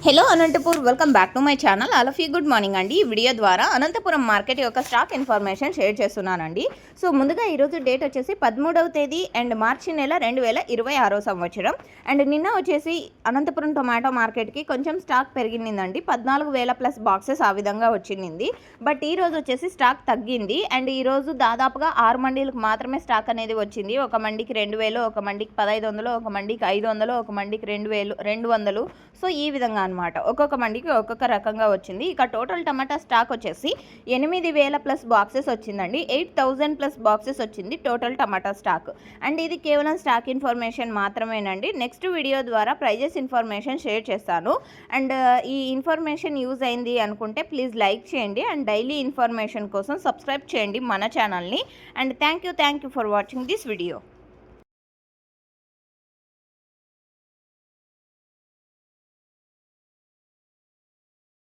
Hello Anantapur, welcome back to my channel. All of you good morning అండి. ఈ video ద్వారా Anantapuram market యొక్క stock information share చేస్తున్నానండి. So ముందుగా ఈరోజు డేట్ వచ్చేసి 13వ తేదీ అండ్ మార్చి నెల 2026 సంవత్సరం. అండ్ నిన్న వచ్చేసి అనంతపురం టొమాటో మార్కెట్కి కొంచెం స్టాక్ పెరిగిందండి. 14,000 ప్లస్ బాక్సెస్ ఆ విధంగా వచ్చింది. బట్ ఈరోజు వచ్చేసి స్టాక్ తగ్గింది. అండ్ ఈరోజు దాదాపుగా 6 మండీలకు మాత్రమే స్టాక్ అనేది వచ్చింది. ఒక మండికి 2,000, ఒక మండికి 1,500, ఒక మండికి 500, ఒక మండికి 2,200. సో ఈ విధంగా అనమాట. ఒక్కొక్క మండికి ఒక్కొక్క రకంగా వచ్చింది. ఇక టోటల్ టమాటా స్టాక్ వచ్చేసి 8,000 ప్లస్ బాక్సెస్ వచ్చిందండి. 8,000 ప్లస్ బాక్సెస్ వచ్చింది టోటల్ టమాటా స్టాక్. అండ్ ఇది కేవలం స్టాక్ ఇన్ఫర్మేషన్ మాత్రమేనండి. నెక్స్ట్ వీడియో ద్వారా ప్రైజెస్ ఇన్ఫర్మేషన్ షేర్ చేస్తాను. అండ్ ఈ ఇన్ఫర్మేషన్ యూజ్ అయింది అనుకుంటే ప్లీజ్ లైక్ చేయండి. అండ్ డైలీ ఇన్ఫర్మేషన్ కోసం సబ్స్క్రైబ్ చేయండి మన ఛానల్ని. And thank you for watching this video.